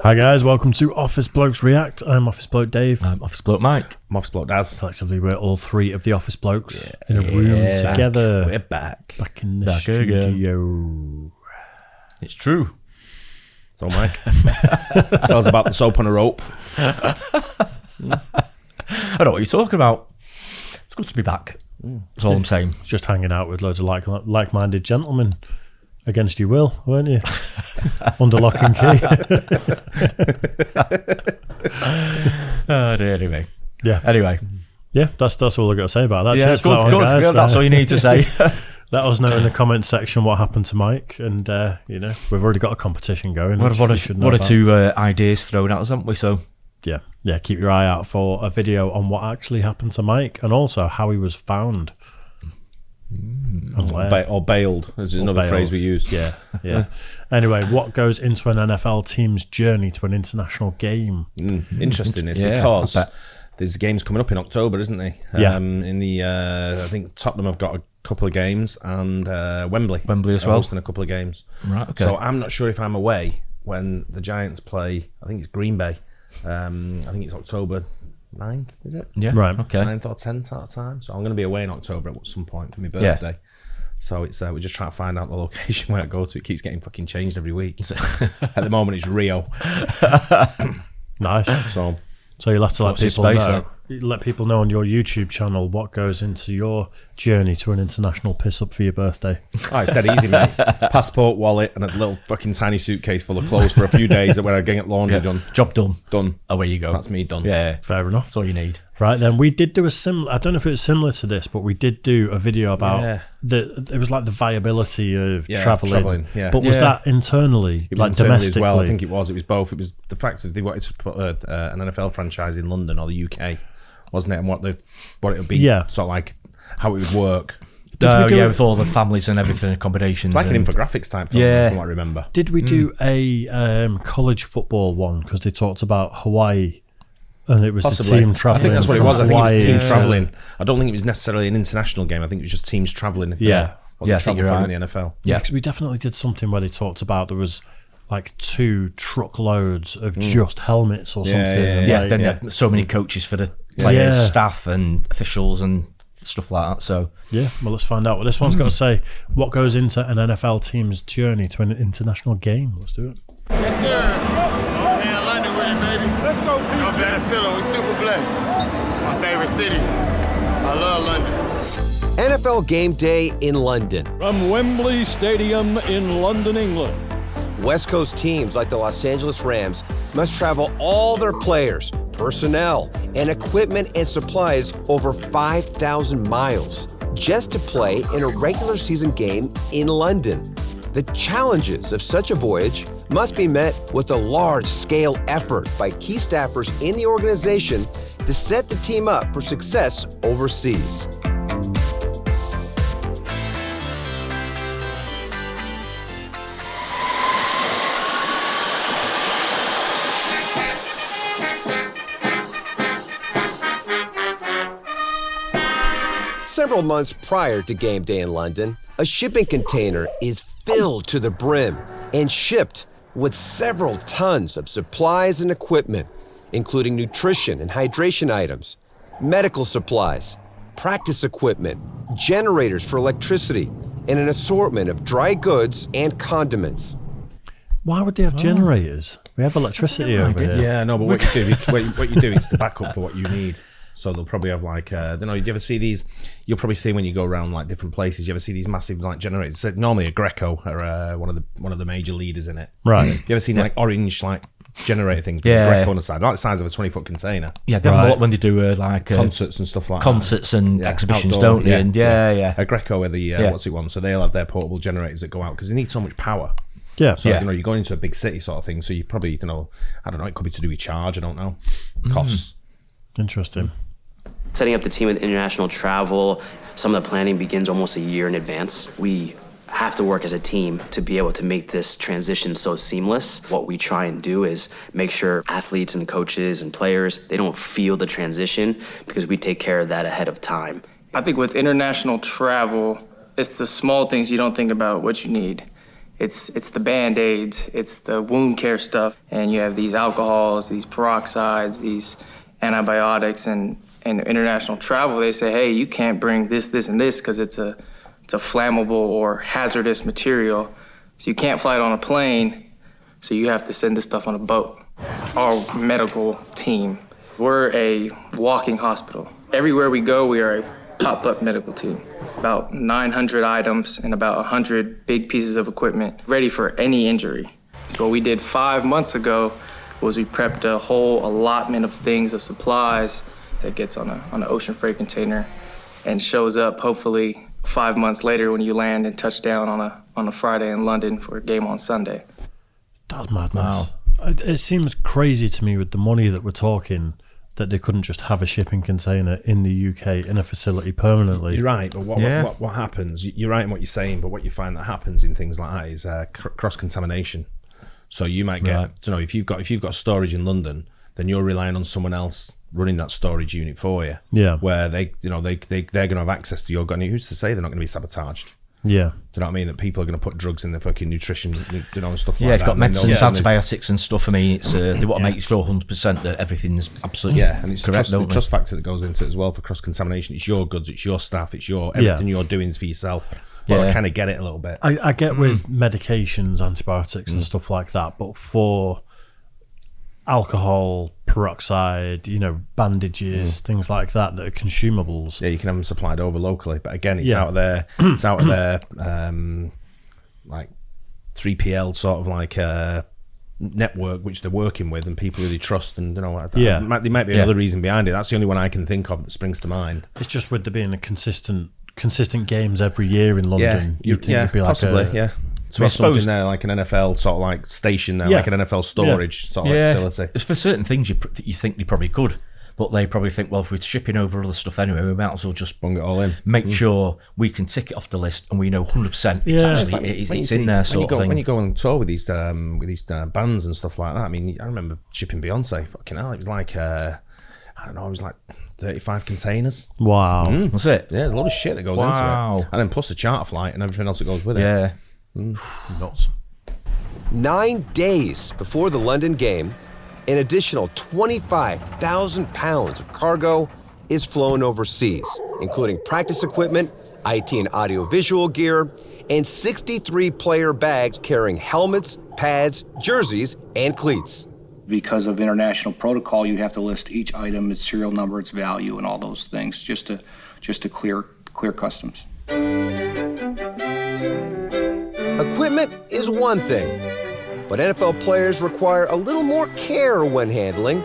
Hi guys, welcome to Office Blokes React. I'm Office Bloke Dave. I'm Office Bloke Mike. I'm Office Bloke Daz. Collectively, we're all three of the Office Blokes in a room together. We're back. Back in the studio. It's true. So, Mike, tell us about the soap on a rope. I don't know what you're talking about. It's good to be back. That's all I'm saying. Just hanging out with loads of like-minded gentlemen. Against your will, weren't you? Under lock and key. Oh, dear, anyway. Yeah. Anyway. Yeah, that's all I've got to say about that. Yeah, Cheers it's good. for that one, Good. guys. Yeah, that's all you need to say. Let us know in the comment section what happened to Mike, and we've already got a competition going. What are two ideas thrown at us, haven't we? So yeah, keep your eye out for a video on what actually happened to Mike, and also how he was found. Or bailed, is another phrase we use. Yeah. Anyway, what goes into an NFL team's journey to an international game? Interesting is because there's games coming up in October, isn't there? Yeah. I think Tottenham have got a couple of games, and Wembley as well, hosting a couple of games. Right. Okay. So I'm not sure if I'm away when the Giants play. I think it's Green Bay. I think it's October 9th, is it? Yeah. Right. Okay. 9th or 10th at a time. So I'm going to be away in October at some point for my birthday. So it's we're just trying to find out the location where I go to. It keeps getting fucking changed every week. At the moment, it's Rio. Nice. So you'll have to let What's people his space, know. Let people know on your YouTube channel what goes into your journey to an international piss up for your birthday. Oh, it's dead easy, mate. Passport, wallet, and a little fucking tiny suitcase full of clothes for a few days where I get laundry done. Job done. Done. Away you go. That's me done. Yeah. Fair enough. That's all you need. Right then, we did do a similar. I don't know if it was similar to this, but we did do a video about it was like the viability of traveling. Yeah. But was that internally, It was like internally domestically? as well. I think it was. It was both. It was the fact that they wanted to put an NFL franchise in London or the UK, wasn't it? And what it would be, sort of like how it would work. With all the families and everything, accommodations. It's like an infographics type film, from what I remember. Did we do a college football one? Because they talked about Hawaii. And it was Possibly. the team traveling. I think that's what it was. I think it was teams Hawaii. traveling. I don't think it was necessarily an international game. I think it was just teams traveling. Yeah. They travel from in the NFL. Yeah, because we definitely did something where they talked about there was like 2 truckloads of just helmets or something. Then so many coaches for the players, staff, and officials and stuff like that. So well, let's find out what this one's got to say. What goes into an NFL team's journey to an international game? Let's do it. Yes, sir. Man, London with it, baby. Let's go, T. No better feeling. We super blessed. My favorite city. I love London. NFL Game Day in London. From Wembley Stadium in London, England. West Coast teams like the Los Angeles Rams must travel all their players, personnel, and equipment and supplies over 5,000 miles just to play in a regular season game in London. The challenges of such a voyage must be met with a large-scale effort by key staffers in the organization to set the team up for success overseas. Several months prior to game day in London, a shipping container is filled to the brim and shipped with several tons of supplies and equipment, including nutrition and hydration items, medical supplies, practice equipment, generators for electricity, and an assortment of dry goods and condiments. Why would they have generators? We have electricity over here. Yeah, no, but what you do is the backup for what you need. So they'll probably have like, I don't know, do you ever see these? You'll probably see when you go around like different places, you ever see these massive like generators? So normally a Greco or one of the major leaders in it. Right. You ever seen like orange like generator things? Greco on the side, like the size of a 20-foot container. yeah, they have a lot when they do like Concerts and stuff like concerts that. and exhibitions, outdoor, don't they? And a Greco are the what's it one? So they'll have their portable generators that go out because they need so much power. Yeah. So you're going into a big city sort of thing. So you probably I don't know. It could be to do with charge. I don't know. Costs. Interesting. Setting up the team with international travel, some of the planning begins almost a year in advance. We have to work as a team to be able to make this transition so seamless. What we try and do is make sure athletes and coaches and players, they don't feel the transition because we take care of that ahead of time. I think with international travel, it's the small things you don't think about what you need. It's the Band-Aids, it's the wound care stuff, and you have these alcohols, these peroxides, these antibiotics, and international travel, they say, hey, you can't bring this, and this because it's a flammable or hazardous material. So you can't fly it on a plane, so you have to send this stuff on a boat. Our medical team, we're a walking hospital. Everywhere we go, we are a pop-up medical team. About 900 items and about 100 big pieces of equipment ready for any injury. So what we did 5 months ago was we prepped a whole allotment of things, of supplies, that gets on an ocean freight container and shows up hopefully 5 months later when you land and touch down on a Friday in London for a game on Sunday. That's madness. Wow. It seems crazy to me with the money that we're talking that they couldn't just have a shipping container in the UK in a facility permanently. You're right, but what happens, you're right in what you're saying, but what you find that happens in things like that is cross-contamination. So you might get, if you've got storage in London, then you're relying on someone else running that storage unit for you. Yeah. Where they're going to have access to your gun. Who's to say they're not going to be sabotaged? Yeah. Do you know what I mean? That people are going to put drugs in their fucking nutrition, and stuff like that. Yeah, you've got medicines, antibiotics and stuff. I mean, it's they want to make sure 100% that everything's absolutely and it's correct, the trust factor that goes into it as well for cross-contamination. It's your goods, it's your staff, it's your everything you're doing is for yourself. So I kind of get it a little bit. I get with medications, antibiotics and stuff like that, but for alcohol, peroxide, bandages, things like that are consumables. Yeah, you can have them supplied over locally, but again, it's out of their, like 3PL sort of like network which they're working with, and people who they trust, and there might be another reason behind it. That's the only one I can think of that springs to mind. It's just with there being a consistent games every year in London. You'd think it'd be possibly, like So I suppose in there like an NFL sort of like station there, like an NFL storage sort of like facility. It's for certain things you think they probably could, but they probably think, well, if we're shipping over other stuff anyway, we might as well just bung it all in. Make sure we can tick it off the list, and we know 100% it's in there. Sort of thing. When you go on tour with these bands and stuff like that, I mean, I remember shipping Beyonce. Fucking hell, it was like I don't know, it was like 35 containers. Wow, was it? Yeah, there's a lot of shit that goes into it, and then plus a charter flight and everything else that goes with it. Yeah. Nuts. 9 days before the London game, an additional 25,000 pounds of cargo is flown overseas, including practice equipment, IT and audiovisual gear, and 63 player bags carrying helmets, pads, jerseys, and cleats. Because of international protocol, you have to list each item, its serial number, its value, and all those things, just to clear customs. Equipment is one thing, but NFL players require a little more care when handling.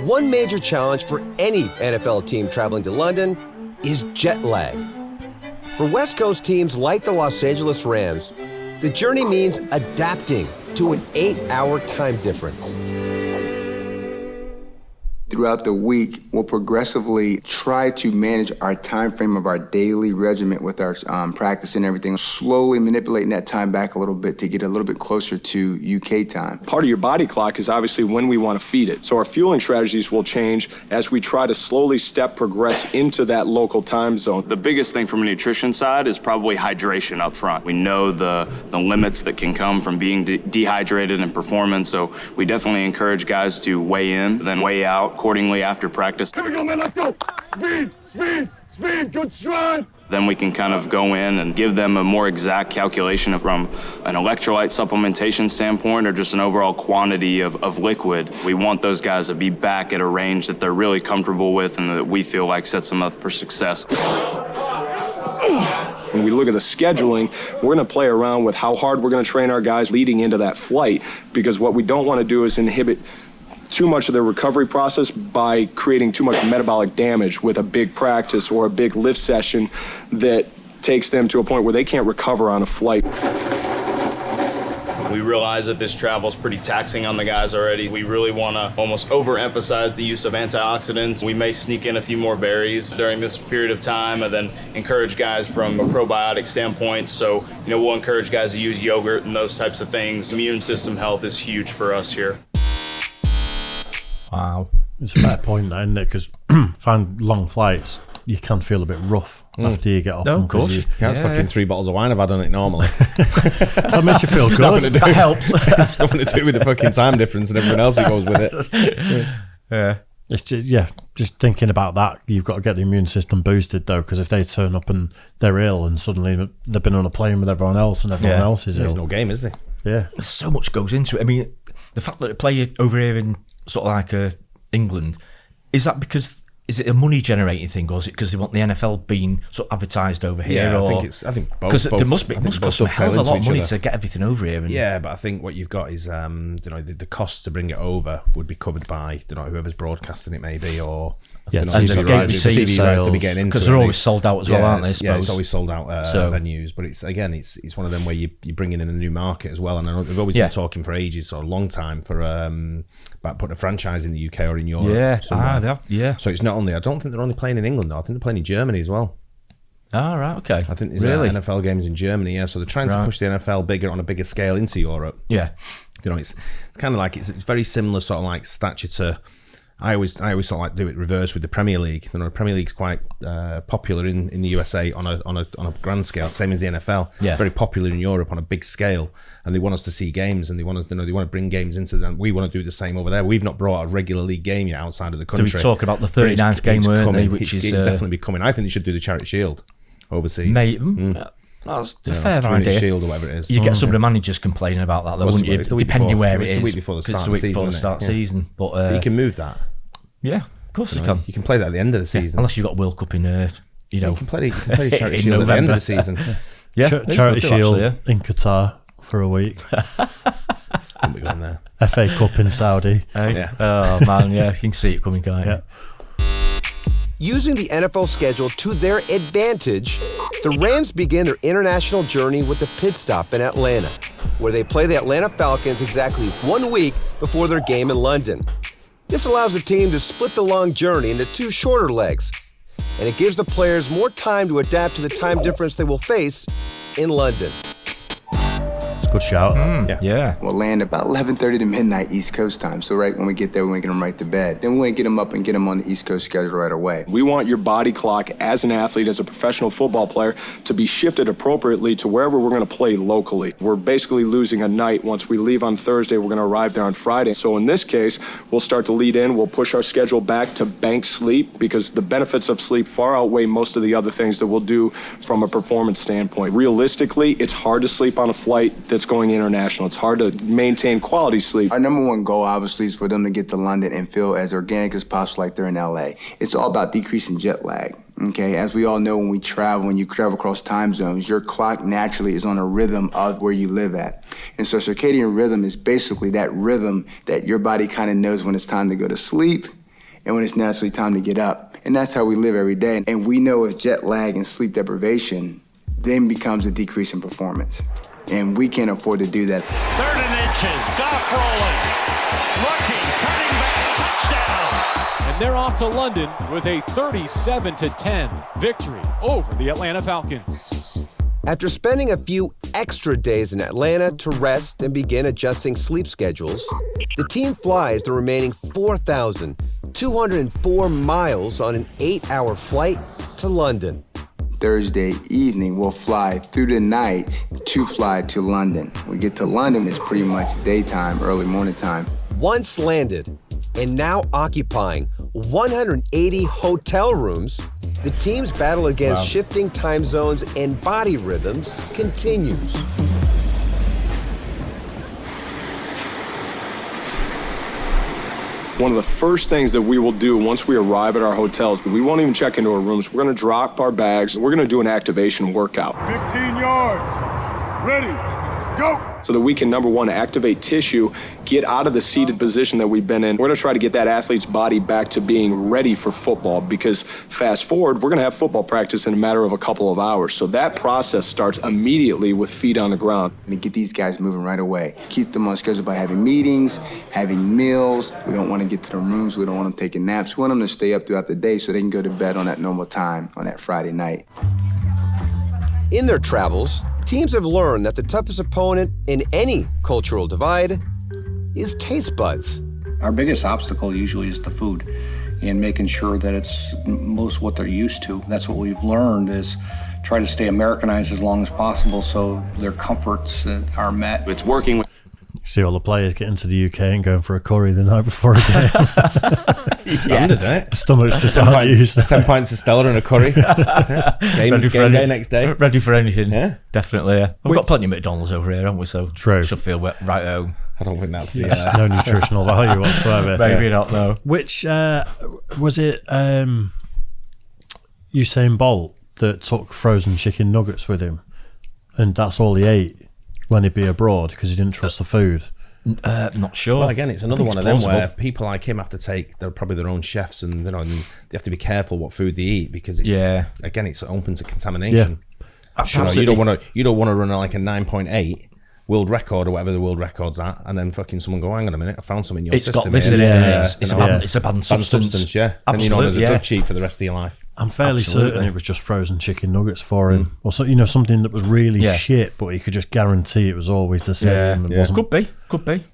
One major challenge for any NFL team traveling to London is jet lag. For West Coast teams like the Los Angeles Rams, the journey means adapting to an 8-hour time difference. Throughout the week, we'll progressively try to manage our time frame of our daily regimen with our practice and everything, slowly manipulating that time back a little bit to get a little bit closer to UK time. Part of your body clock is obviously when we want to feed it. So our fueling strategies will change as we try to slowly progress into that local time zone. The biggest thing from a nutrition side is probably hydration up front. We know the limits that can come from being dehydrated in performance, so we definitely encourage guys to weigh in, then weigh out accordingly after practice. Here we go, man, let's go. Speed, good stride. Then we can kind of go in and give them a more exact calculation from an electrolyte supplementation standpoint or just an overall quantity of liquid. We want those guys to be back at a range that they're really comfortable with and that we feel like sets them up for success. When we look at the scheduling, we're going to play around with how hard we're going to train our guys leading into that flight, because what we don't want to do is inhibit too much of their recovery process by creating too much metabolic damage with a big practice or a big lift session that takes them to a point where they can't recover on a flight. We realize that this travel is pretty taxing on the guys already. We really want to almost overemphasize the use of antioxidants. We may sneak in a few more berries during this period of time and then encourage guys from a probiotic standpoint. So, we'll encourage guys to use yogurt and those types of things. Immune system health is huge for us here. Wow. It's a fair point, isn't it? Because find long flights, you can feel a bit rough after you get off. No, of course. That's fucking 3 bottles of wine I've had on it normally. That makes you feel good. That helps. It's nothing to do with the fucking time difference and everyone else who goes with it. Yeah. It's just thinking about that, you've got to get the immune system boosted though, because if they turn up and they're ill and suddenly they've been on a plane with everyone else and everyone else is ill. There's no game, is there? Yeah. There's so much goes into it. I mean, the fact that they play over here in sort of like England, is that because, is it a money generating thing, or is it because they want the NFL being sort of advertised over here? Yeah, or, I think both. Because there must cost a hell of a lot of money other. to get everything over here. And, yeah, but I think what you've got is, the costs to bring it over would be covered by, whoever's broadcasting it maybe, or TV rights to be getting into. Because they're always sold out as well, aren't they? Yeah, it's always sold out venues, but it's one of them where you're bringing in a new market as well. And I know they've always been talking for ages, or a long time, for about putting a franchise in the UK or in Europe. Yeah, they have, yeah. So it's not only, I don't think they're only playing in England, though. I think they're playing in Germany as well. Right, okay. I think there's NFL games in Germany, yeah. So they're trying to push the NFL bigger on a bigger scale into Europe. Yeah. It's kind of like, it's very similar sort of like stature to, I always sort of like do it reverse with the Premier League. The Premier League's quite popular in the USA on a grand scale, same as the NFL. Yeah. Very popular in Europe on a big scale, and they want us to see games, and they want to bring games into them. We want to do the same over there. We've not brought a regular league game yet outside of the country. They talk about the 39th game, weren't they? Which is definitely be coming. I think they should do the Charity Shield overseas. That's a fair idea. Shield or whatever it is. You get some of the managers complaining about that, though, wouldn't you? Depending where it is. It's the week before the start of the season. But you can move that. Yeah, of course you can. You can play that at the end of the season. Unless you've got World Cup in, you can play the Charity Shield at the end of the season. Charity Shield in Qatar for a week. Won't be going there. FA Cup in Saudi. Yeah. Oh, man, yeah. You can see it coming, can't you? Yeah. Using the NFL schedule to their advantage, the Rams begin their international journey with a pit stop in Atlanta, where they play the Atlanta Falcons exactly 1 week before their game in London. This allows the team to split the long journey into 2 shorter legs, and it gives the players more time to adapt to the time difference they will face in London. Good shout. Yeah. We'll land about 11:30 to midnight East Coast time. So right when we get there, we're making them right to bed. Then we want to get them up and get them on the East Coast schedule right away. We want your body clock as an athlete, as a professional football player, to be shifted appropriately to wherever we're going to play locally. We're basically losing a night. Once we leave on Thursday, we're going to arrive there on Friday. So in this case, we'll start to lead in. We'll push our schedule back to bank sleep, because the benefits of sleep far outweigh most of the other things that we'll do from a performance standpoint. Realistically, it's hard to sleep on a flight that's going international. It's hard to maintain quality sleep. Our number one goal, obviously, is for them to get to London and feel as organic as possible like they're in LA. It's all about decreasing jet lag. Okay, as we all know, when you travel across time zones, your clock naturally is on a rhythm of where you live at. And so circadian rhythm is basically that rhythm that your body kind of knows when it's time to go to sleep and when it's naturally time to get up. And that's how we live every day. And we know if jet lag and sleep deprivation then becomes a decrease in performance. And we can't afford to do that. 3rd and inches, Goff rolling, looking, cutting back, touchdown. And they're off to London with a 37-10 victory over the Atlanta Falcons. After spending a few extra days in Atlanta to rest and begin adjusting sleep schedules, the team flies the remaining 4,204 miles on an 8-hour flight to London. Thursday evening, we'll fly through the night to fly to London. We get to London, it's pretty much daytime, early morning time. Once landed and now occupying 180 hotel rooms, the team's battle against shifting time zones and body rhythms continues. One of the first things that we will do once we arrive at our hotels, we won't even check into our rooms. We're going to drop our bags. We're going to do an activation workout. 15 yards. Ready. Go. So that we can, number one, activate tissue, get out of the seated position that we've been in. We're going to try to get that athlete's body back to being ready for football, because fast forward, we're going to have football practice in a matter of a couple of hours. So that process starts immediately with feet on the ground. And get these guys moving right away. Keep them on schedule by having meetings, having meals. We don't want to get to the rooms. We don't want them taking naps. We want them to stay up throughout the day so they can go to bed on that normal time on that Friday night. In their travels, teams have learned that the toughest opponent in any cultural divide is taste buds. Our biggest obstacle usually is the food. and making sure that it's most what they're used to. That's what we've learned is try to stay Americanized as long as possible so their comforts are met. It's working. See all the players getting to the UK and going for a curry the night before a game. Standard, right? Stomachs just aren't used. 10 pints of Stella and a curry. Game day next day. Ready for anything. Yeah. Definitely, yeah. We've got plenty of McDonald's over here, haven't we? So True. Should feel right at home. I don't think that's the... No nutritional value whatsoever. Maybe not, though. Which, was it Usain Bolt that took frozen chicken nuggets with him? And that's all he ate when he'd be abroad because he didn't trust the food. Not sure. Well, again, it's another one of them where people like him have to take, they're probably their own chefs, and and they have to be careful what food they eat because it's again, it's open to contamination. Yeah. You don't want to run like a 9.8 world record or whatever the world record's at, and then fucking someone go, hang on a minute, I found something in your system. Got this in it. It's a banned substance. Yeah. And you're known as a drug cheat for the rest of your life. I'm fairly certain it was just frozen chicken nuggets for him, or so, something that was really shit, but he could just guarantee it was always the same. Could be.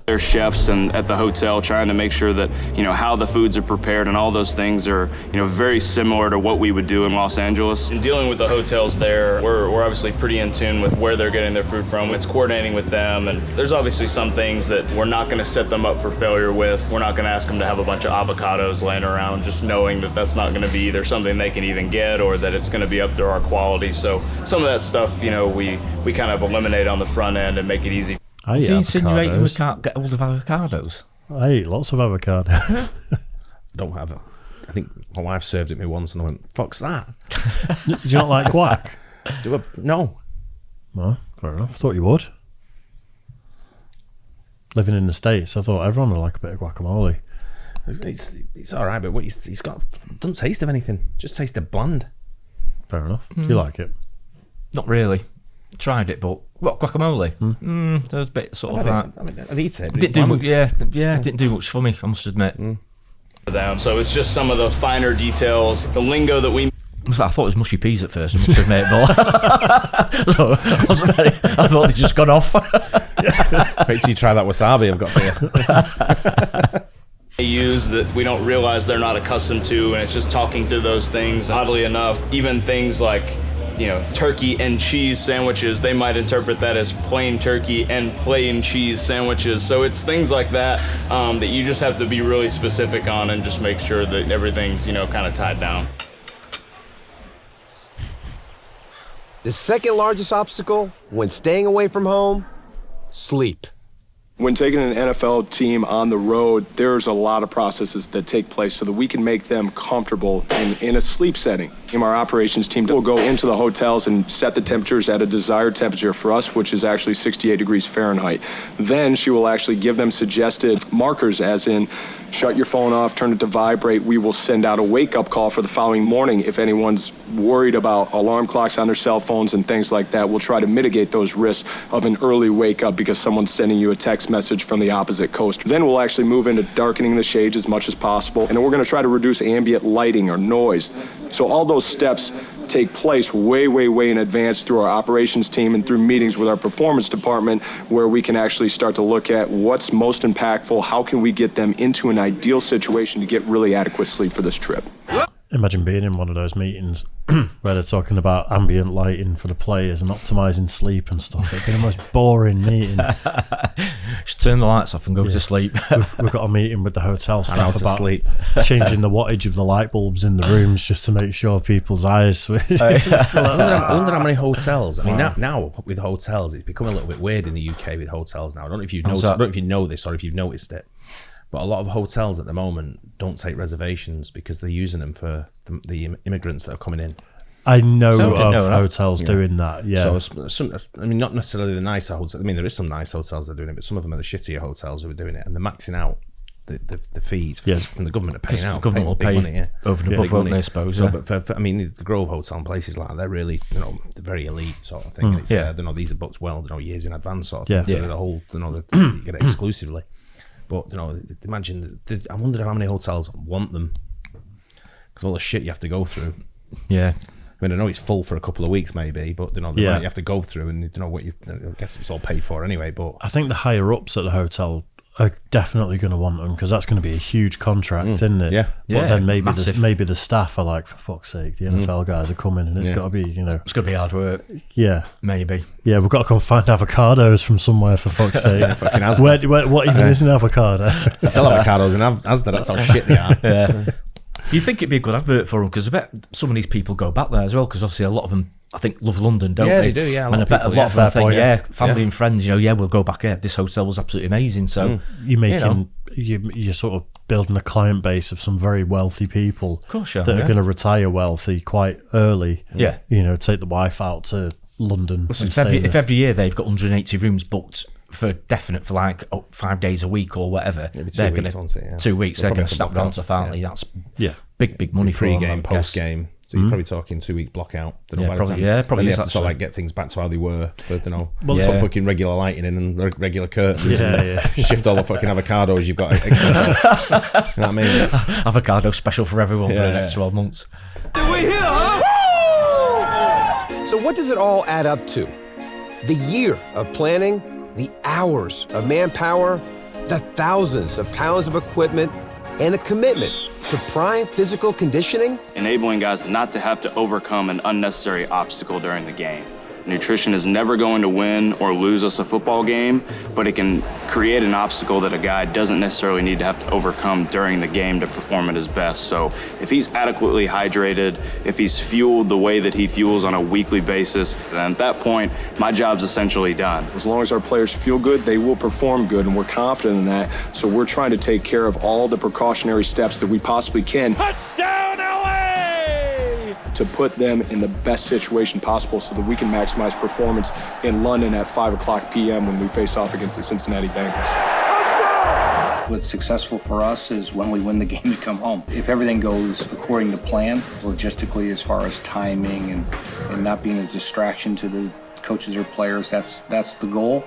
Their chefs and at the hotel trying to make sure that how the foods are prepared and all those things are very similar to what we would do in Los Angeles. In dealing with the hotels there, we're obviously pretty in tune with where they're getting their food from. It's coordinating with them, and there's obviously some things that we're not going to set them up for failure with. We're not going to ask them to have a bunch of avocados laying around, just knowing that that's not going to be either something they can even get or that it's going to be up to our quality. So some of that stuff, we kind of eliminate on the front end and make it easy. Is he insinuating we can't get hold of avocados? I eat lots of avocados. Don't have it. I think my wife served it me once and I went, fuck's that. Do you not like guac? No. Well, fair enough. I thought you would. Living in the States, I thought everyone would like a bit of guacamole. It's all right, but he's got doesn't taste of anything. Just tasted bland. Fair enough. Do you like it? Not really. Tried it, but what, guacamole? There was a bit sort of that. I'd eat it. Didn't do much. Didn't do much for me, I must admit. So it's just some of the finer details, the lingo that we. I thought it was mushy peas at first, I must admit, but so I thought they'd just gone off. Wait till you try that wasabi I've got for you. They use that we don't realize they're not accustomed to, and it's just talking through those things. Oddly enough, even things like turkey and cheese sandwiches, they might interpret that as plain turkey and plain cheese sandwiches. So it's things like that that you just have to be really specific on and just make sure that everything's, kind of tied down. The second largest obstacle when staying away from home, sleep. When taking an NFL team on the road, there's a lot of processes that take place so that we can make them comfortable in a sleep setting. Our operations team will go into the hotels and set the temperatures at a desired temperature for us, which is actually 68 degrees Fahrenheit. Then she will actually give them suggested markers, as in shut your phone off, turn it to vibrate. We will send out a wake-up call for the following morning if anyone's worried about alarm clocks on their cell phones and things like that. We'll try to mitigate those risks of an early wake-up because someone's sending you a text message from the opposite coast. Then we'll actually move into darkening the shades as much as possible, and then we're going to try to reduce ambient lighting or noise. So all those steps take place way in advance through our operations team and through meetings with our performance department, where we can actually start to look at what's most impactful, how can we get them into an ideal situation to get really adequate sleep for this trip. Imagine being in one of those meetings where they're talking about ambient lighting for the players and optimising sleep and stuff. It'd be the most boring meeting. Just turn the lights off and go to sleep. We've got a meeting with the hotel staff about changing the wattage of the light bulbs in the rooms just to make sure people's eyes switch. I wonder how many hotels. I mean, now with hotels, it's become a little bit weird in the UK with hotels now. I don't know if you've noticed, I don't know if you know this or if you've noticed it. But a lot of hotels at the moment don't take reservations because they're using them for the immigrants that are coming in. I know of hotels doing that, yeah. So, not necessarily the nicer hotels. I mean, there is some nice hotels that are doing it, but some of them are the shittier hotels who are doing it, and they're maxing out the fees from the government are paying out. The government will pay money, over and above, won't they, I suppose. So, but for the Grove Hotel and places like that, they're really, they're very elite sort of thing. And it's, these are booked well, years in advance sort of thing. So the whole, you get it exclusively. But, imagine, I wonder how many hotels want them. Because all the shit you have to go through. Yeah. I mean, I know it's full for a couple of weeks maybe, but, the amount you have to go through and, what I guess it's all paid for anyway, but... I think the higher-ups at the hotel are definitely going to want them because that's going to be a huge contract, isn't it? Yeah. But then maybe massive. maybe the staff are like, for fuck's sake, the NFL guys are coming and it's got to be, It's going to be hard work. Yeah. Maybe. Yeah, we've got to come find avocados from somewhere, for fuck's sake. Fucking Asda. What even is an avocado? You sell avocados in Asda, that's how shit they are. Yeah. You think it'd be a good advert for them because I bet some of these people go back there as well because obviously a lot of them I think love London, don't Yeah, they? they do, yeah. And I bet a lot of them think, family yeah. and friends, we'll go back here. This hotel was absolutely amazing. So you're sort of building a client base of some very wealthy people of course, that are going to retire wealthy quite early. Yeah. Take the wife out to London. Listen, if every year they've got 180 rooms booked for definite for like 5 days a week or whatever, they're going to 2 weeks. They're going to snap round to family. That's big money for them. Pre-game, post-game. So you're probably talking 2 week block out. Probably. They have to sort of like get things back to how they were. But, put fucking regular lighting in and regular curtains. Shift all the fucking avocados you've got excess of. You know what I mean? Avocado special for everyone for the next 12 months. We here, huh? So what does it all add up to? The year of planning, the hours of manpower, the thousands of pounds of equipment, and the commitment to prime physical conditioning? Enabling guys not to have to overcome an unnecessary obstacle during the game. Nutrition is never going to win or lose us a football game, but it can create an obstacle that a guy doesn't necessarily need to have to overcome during the game to perform at his best. So if he's adequately hydrated, if he's fueled the way that he fuels on a weekly basis, then at that point, my job's essentially done. As long as our players feel good, they will perform good, and we're confident in that. So we're trying to take care of all the precautionary steps that we possibly can. Touchdown, LA! To put them in the best situation possible so that we can maximize performance in London at 5:00 p.m. when we face off against the Cincinnati Bengals. What's successful for us is when we win the game, we come home. If everything goes according to plan, logistically as far as timing and not being a distraction to the coaches or players, that's the goal.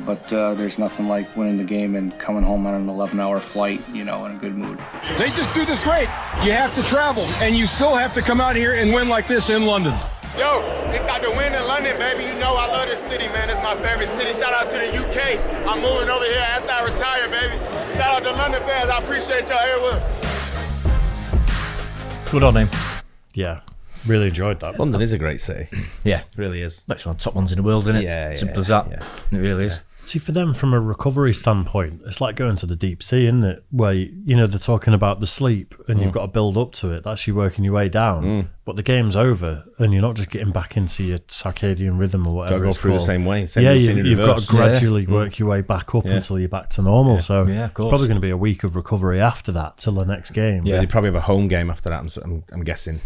But there's nothing like winning the game and coming home on an 11-hour flight, in a good mood. They just do this great. You have to travel, and you still have to come out here and win like this in London. Yo, it's got to win in London, baby. I love this city, man. It's my favorite city. Shout out to the UK. I'm moving over here after I retire, baby. Shout out to London fans. I appreciate y'all here with. Good on him. Yeah. Really enjoyed that. London is a great city. Yeah. It really is. That's one of the top ones in the world, isn't it? Yeah. Simple as that. Yeah. It really is. See, for them, from a recovery standpoint, it's like going to the deep sea, isn't it? Where, they're talking about the sleep and you've got to build up to it. That's you working your way down. But the game's over and you're not just getting back into your circadian rhythm or whatever. Got to go through the same way. You've got to gradually work your way back up until you're back to normal. Yeah. So of course. it's probably going to be a week of recovery after that till the next game. Yeah, they probably have a home game after that, I'm guessing.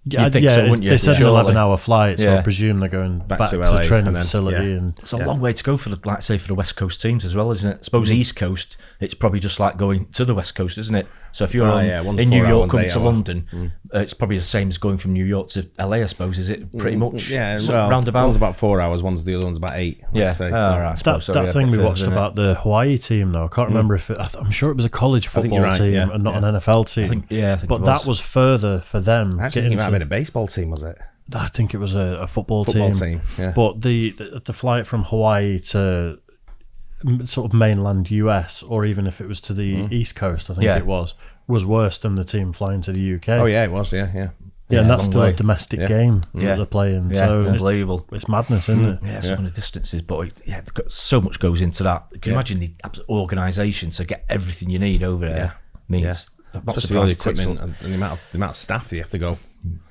Yeah, You'd think so, wouldn't you? They said an Surely. 11-hour flight, so I presume they're going back to LA the training and then, facility. And it's a long way to go for the West Coast teams as well, isn't it? I suppose East Coast, it's probably just like going to the West Coast, isn't it? So if you're in New York coming to London, it's probably the same as going from New York to LA, I suppose, is it? Pretty much. Yeah, roundabout. One's about 4 hours, the other one's about 8. Yeah, that thing we watched about the Hawaii team, though, I can't remember if I'm sure it was a college football team and not an NFL team. I think but that was further for them. I actually think it might have been a baseball team, was it? I think it was a football team. Yeah. But the flight from Hawaii to sort of mainland US, or even if it was to the East Coast, I think it was worse than the team flying to the UK. Oh yeah, it was. Yeah, and that's still a domestic game that they're playing. Yeah, so unbelievable. It's madness, isn't it? Yeah, some of the distances, but so much goes into that. Can you imagine the organisation to get everything you need over there? Just all the equipment and the amount of staff that you have to go.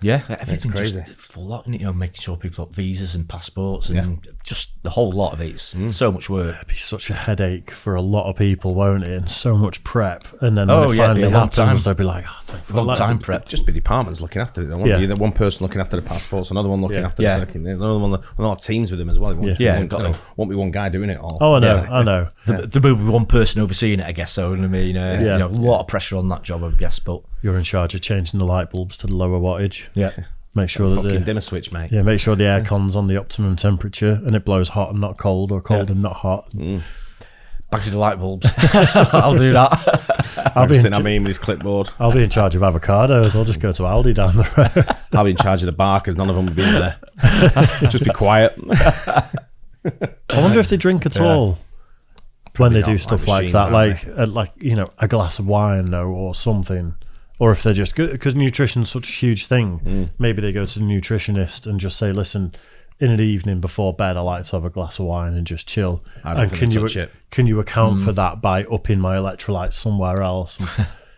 Yeah, everything just full lot, making sure people have visas and passports and just the whole lot of it. It's so much work. It'd be such a headache for a lot of people, won't it? And so much prep, and then when it finally happens, they'll be like, long time prep. Just be departments looking after it. Either one person looking after the passports, another one looking after another one. They'll have teams with them as well. Won't be one guy doing it all. Oh, I know. There will be one person overseeing it, I guess. So I mean, a lot of pressure on that job, I guess. But you're in charge of changing the light bulbs to the lower wattage. Yeah. Make sure that fucking dimmer switch, mate. Yeah, make sure the aircon's on the optimum temperature and it blows hot and not cold, or cold and not hot. Back to the light bulbs. I'll do that. I'll be with his clipboard. I'll be in charge of avocados. I'll just go to Aldi down the road. I'll be in charge of the bar because none of them have been there. Just be quiet. I wonder if they drink at all. when they do stuff like that, like you know, a glass of wine or something, or if they're just good, because nutrition's such a huge thing. Maybe they go to the nutritionist and just say, listen, in the evening before bed, I like to have a glass of wine and just chill. And can you account for that by upping my electrolytes somewhere else?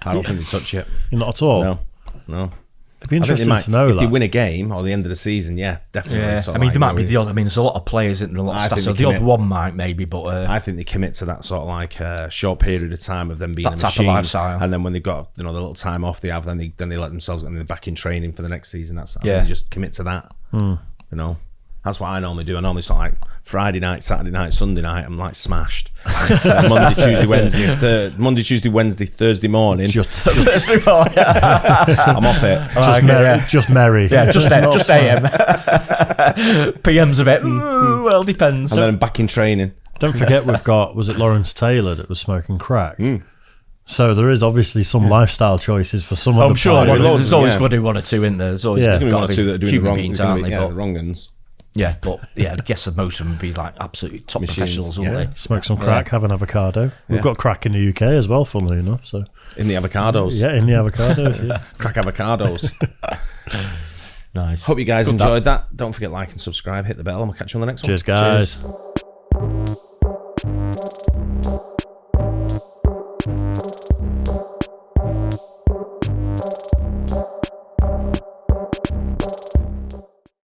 I don't think they touch it. Not at all. No. It'd be interesting to know if that. they win a game or the end of the season, definitely. Yeah. I mean, there might be the odd. I mean, there's a lot of players and a lot of stuff. So the odd one might maybe, but I think they commit to that sort of like short period of time of them being that a type machine, of lifestyle. and then when they've got the little time off they have, then they let themselves and they're back in training for the next season. I think they just commit to that. That's what I normally do. I normally sort of like Friday night, Saturday night, Sunday night, I'm like smashed. Monday, Tuesday, Wednesday, Thursday morning. Just I'm off it. Just merry. Yeah, just AM. PM's a bit, well, depends. And then I'm back in training. Don't forget was it Lawrence Taylor that was smoking crack? So there is obviously some lifestyle choices for some of the I'm sure players. there's always got to be one or two in there. There's always going to be one or two that are doing the wrong beings, aren't they? The wrong ones. Yeah, but I guess that most of them would be like absolutely top professionals, wouldn't they? Smoke some crack, have an avocado. We've got crack in the UK as well, funnily enough. So in the avocados, in the avocados, crack avocados. Nice. Hope you guys enjoyed that. Don't forget like and subscribe, hit the bell, and we'll catch you on the next one. Cheers, guys.